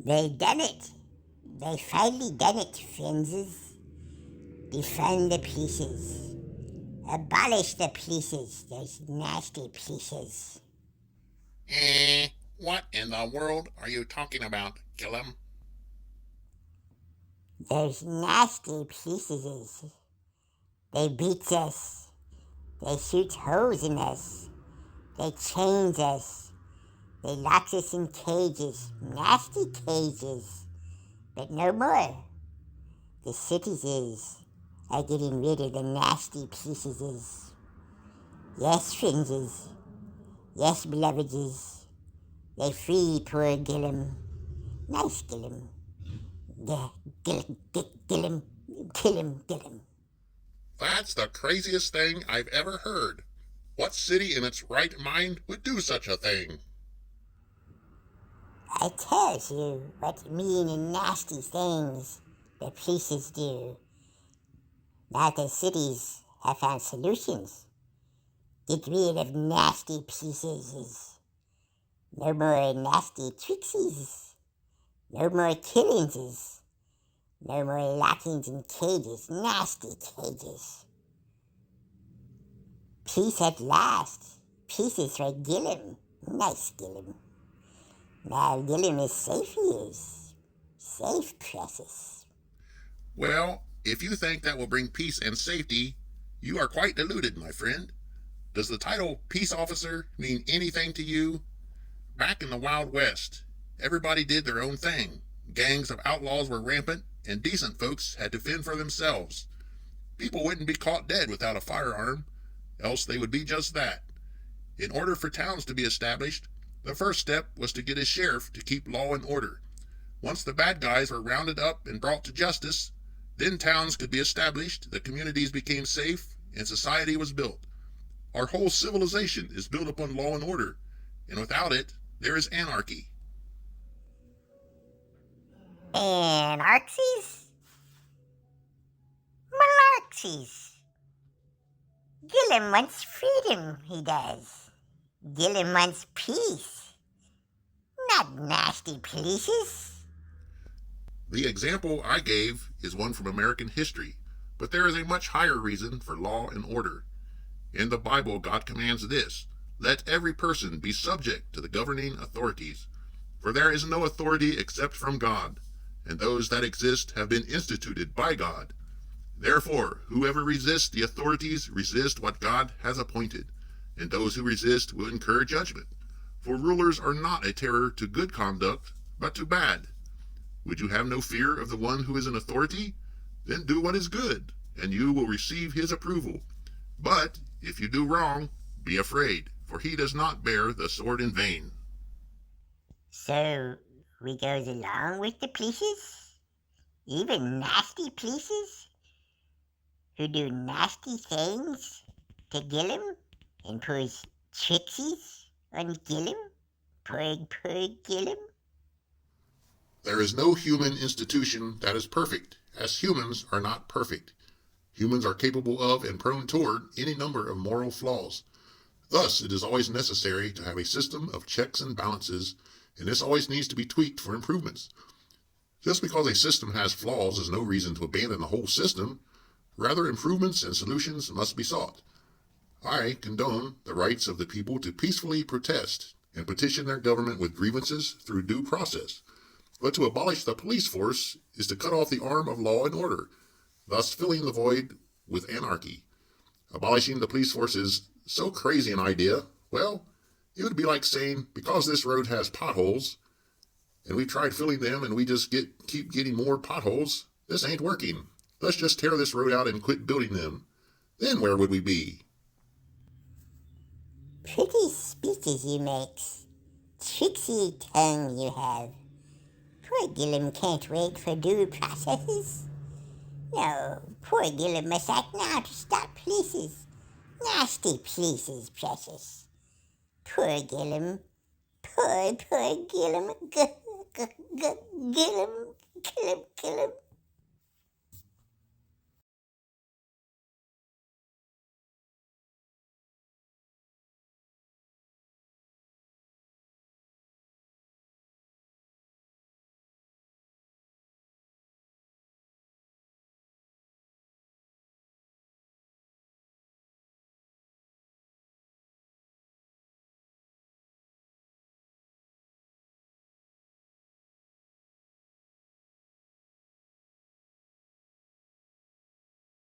They done it. They finally done it, friendses. Defund the polices. Abolish the polices, those nasty polices. What in the world are you talking about, Gillum? Those nasty polices. They beat us. They shoot holes in us. They chains us. They lock us in cages, nasty cages. But no more. The citizens are getting rid of the nasty pieces. Yes, fringes. Yes, beloveds. They free poor Gillum. Nice Gillum. Gillum. Gillum. That's the craziest thing I've ever heard. What city in its right mind would do such a thing? I tells you what mean and nasty things the polices do. Now the cities have found solutions. Get rid of nasty pieces. No more nasty trixies. No more killingses. No more lockings in cages, nasty cages. Peace at last. Pieces for Gillum. Nice Gillum. Now Gillum is safe, he is. Safe, precious. Well, if you think that will bring peace and safety, you are quite deluded, my friend. Does the title peace officer mean anything to you? Back in the Wild West, everybody did their own thing. Gangs of outlaws were rampant, and decent folks had to fend for themselves. People wouldn't be caught dead without a firearm, else they would be just that. In order for towns to be established, the first step was to get a sheriff to keep law and order. Once the bad guys were rounded up and brought to justice, then towns could be established, the communities became safe, and society was built. Our whole civilization is built upon law and order, and without it, there is anarchy. Anarchies? Malarxies. Gillum wants freedom, he does. Gillum wants peace. Not nasty polices. The example I gave is one from American history, but there is a much higher reason for law and order. In the Bible, God commands this: let every person be subject to the governing authorities, for there is no authority except from God, and those that exist have been instituted by God. Therefore, whoever resists the authorities resists what God has appointed, and those who resist will incur judgment. For rulers are not a terror to good conduct, but to bad. Would you have no fear of the one who is in authority? Then do what is good, and you will receive his approval. But if you do wrong, be afraid, for he does not bear the sword in vain. So, we goes along with the polices? Even nasty polices? Who do nasty things to Gillum and pulls tricksies on Gillum? Poor Gillum? There is no human institution that is perfect, as humans are not perfect. Humans are capable of and prone toward any number of moral flaws. Thus, it is always necessary to have a system of checks and balances, and this always needs to be tweaked for improvements. Just because a system has flaws is no reason to abandon the whole system. Rather, improvements and solutions must be sought. I condone the rights of the people to peacefully protest and petition their government with grievances through due process. But to abolish the police force is to cut off the arm of law and order, thus filling the void with anarchy. Abolishing the police force is so crazy an idea, well, it would be like saying, because this road has potholes, and we tried filling them and we just keep getting more potholes, this ain't working. Let's just tear this road out and quit building them. Then where would we be? Pretty speeches you makes. Tricksy tongue you have. Poor Gillum can't wait for due processes. No, poor Gillum must act now to stop polices. Nasty polices, precious. Poor Gillum. Poor Gillum. Gillum. Gillum.